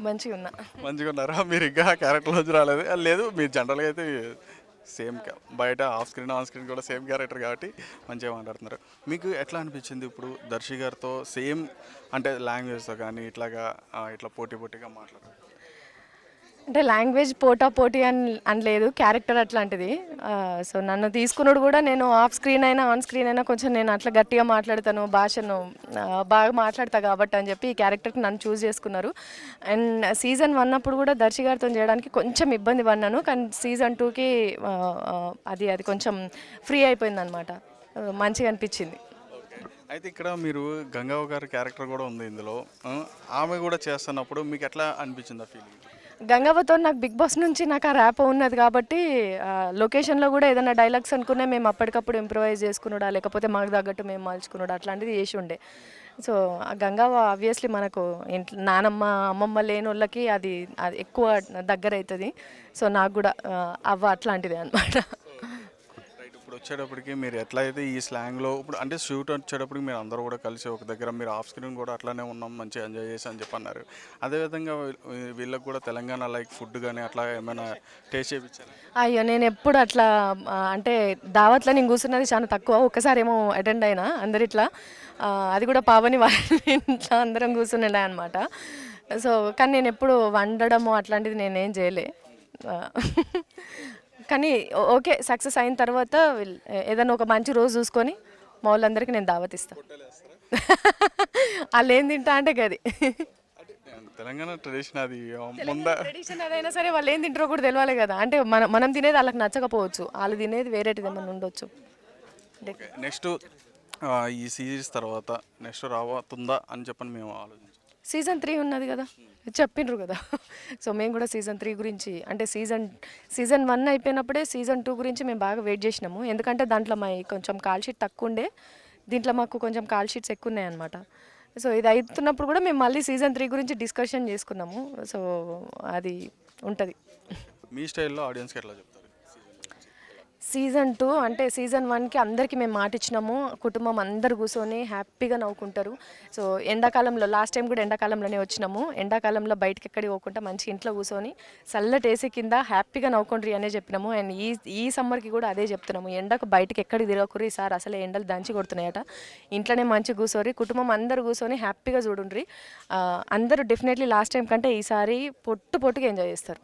మంచిగా ఉన్నా. మంచిగా ఉన్నారా? మీరు ఇంకా క్యారెక్టర్లోంచి రాలేదు. లేదు మీరు జనరల్గా అయితే సేమ్ బయట ఆఫ్ స్క్రీన్ ఆన్ స్క్రీన్ కూడా సేమ్ క్యారెక్టర్ కాబట్టి మంచిగా మాట్లాడుతున్నారు. మీకు ఎట్లా అనిపించింది ఇప్పుడు దర్శి గారితో సేమ్ అంటే లాంగ్వేజ్తో కానీ ఇట్లాగా ఇట్లా పోటీ పోటీగా మాట్లాడారు? అంటే లాంగ్వేజ్ పోటీ అని లేదు, క్యారెక్టర్ అట్లాంటిది. సో నన్ను తీసుకున్నాడు కూడా నేను ఆఫ్ స్క్రీన్ అయినా ఆన్ స్క్రీన్ అయినా కొంచెం నేను అట్లా గట్టిగా మాట్లాడతాను, భాషను బాగా మాట్లాడతా కాబట్టి అని చెప్పి ఈ క్యారెక్టర్కి నన్ను చూస్ చేసుకున్నారు. అండ్ సీజన్ 1 అప్పుడు కూడా దర్శి గారితో చేయడానికి కొంచెం ఇబ్బంది పడినాను, కానీ సీజన్ 2కి అది కొంచెం ఫ్రీ అయిపోయింది అనమాట. మంచిగా అనిపించింది. అయితే ఇక్కడ మీరు గంగవ్వ గారి క్యారెక్టర్ కూడా ఉంది ఇందులో. ఆమె కూడా చేస్తున్నప్పుడు మీకు ఎట్లా అనిపించింది ఆ ఫీలింగ్? గంగవ్వతో నాకు బిగ్ బాస్ నుంచి నాకు ఆ ర్యాప్ ఉన్నది కాబట్టి లొకేషన్లో కూడా ఏదైనా డైలాగ్స్ అనుకునే మేము అప్పటికప్పుడు ఇంప్రవైజ్ చేసుకున్నాడా, లేకపోతే మాకు తగ్గట్టు మేము మలుచుకున్నాడా, అట్లాంటిది చేసి ఉండే. సో ఆ గంగవ్వ ఆబ్వియస్లీ మనకు ఇంట్లో నానమ్మ అమ్మమ్మ లేని వాళ్ళకి అది ఎక్కువ దగ్గర అవుతుంది. సో నాకు కూడా అవ్వ అట్లాంటిదే అనమాట. ఇప్పుడు వచ్చేటప్పటికి మీరు ఎట్లయితే ఈ స్లాంగ్లో ఇప్పుడు అంటే షూట్ వచ్చేటప్పటికి మీరు అందరూ కూడా కలిసి ఒక దగ్గర మీరు ఆఫ్ స్క్రీన్ కూడా అట్లానే ఉన్నాం మంచిగా ఎంజాయ్ చేసి అని చెప్పి అన్నారు. అదేవిధంగా వీళ్ళకి కూడా తెలంగాణ లైక్ ఫుడ్ కానీ అట్లా ఏమైనా టేస్ట్ చేయించారు? అయ్యో నేను ఎప్పుడు అట్లా అంటే దావత్లో నేను కూర్చున్నది చాలా తక్కువ. ఒక్కసారి ఏమో అటెండ్ అయినా అందరిట్లా, అది కూడా పావని వాళ్ళ ఇంట్లో అందరం కూర్చునే అనమాట. సో కానీ నేను ఎప్పుడు వండడము అట్లాంటిది నేనేం చేయలే. కానీ ఓకే, సక్సెస్ అయిన తర్వాత ఏదైనా ఒక మంచి రోజు చూసుకొని మా వాళ్ళందరికీ నేను దావత్ ఇస్తాను. వాళ్ళు ఏం తింటా అంటే గది తెలంగాణ ట్రెడిషన్, అది ట్రెడిషన్ అదైనా సరే వాళ్ళు ఏం తింటారో కూడా తెలియాలి కదా. అంటే మనం తినేది వాళ్ళకి నచ్చకపోవచ్చు, వాళ్ళు తినేది వేరేటిది ఏమన్నా ఉండొచ్చు. నెక్స్ట్ ఈ సిరీస్ తర్వాత నెక్స్ట్ రాబోతుందా అని చెప్పని మేము ఆలోచించాం. సీజన్ 3 ఉన్నది కదా, చెప్పిండ్రు కదా. సో మేము కూడా సీజన్ 3 గురించి అంటే సీజన్ 1 అయిపోయినప్పుడే సీజన్ 2 గురించి మేము బాగా వెయిట్ చేసినాము. ఎందుకంటే దాంట్లో మా కొంచెం కాల్ షీట్ తక్కువ ఉండే, దీంట్లో మాకు కొంచెం కాల్ షీట్స్ ఎక్కువ ఉన్నాయి అనమాట. సో ఇది అవుతున్నప్పుడు కూడా మేము మళ్ళీ సీజన్ 3 గురించి డిస్కషన్ చేసుకున్నాము. సో అది ఉంటుంది. మీ స్టైల్లో ఆడియన్స్కి ఎట్లా చెప్తారు? సీజన్ 2 అంటే సీజన్ 1కి అందరికీ మేము మాట ఇచ్చినాము, కుటుంబం అందరు కూర్చొని హ్యాపీగా నవ్వుకుంటారు. సో ఎండాకాలంలో లాస్ట్ టైం కూడా ఎండాకాలంలోనే వచ్చినాము. ఎండాకాలంలో బయటకి ఎక్కడికి పోకుండా మంచి ఇంట్లో కూర్చొని చల్లటి ఏసీ కింద హ్యాపీగా నవ్వుకుంటారు అనే చెప్పినాము. అండ్ ఈ సమ్మర్కి కూడా అదే చెప్తున్నాము, ఎండకు బయటకి ఎక్కడికి తిరగకూరి, ఈసారి అసలు ఎండలు దంచి కొడుతున్నాయట, ఇంట్లోనే మంచి కూర్చోరి, కుటుంబం అందరు కూర్చొని హ్యాపీగా చూడండి. అందరూ డెఫినెట్లీ లాస్ట్ టైం కంటే ఈసారి పొట్టుగా ఎంజాయ్ చేస్తారు.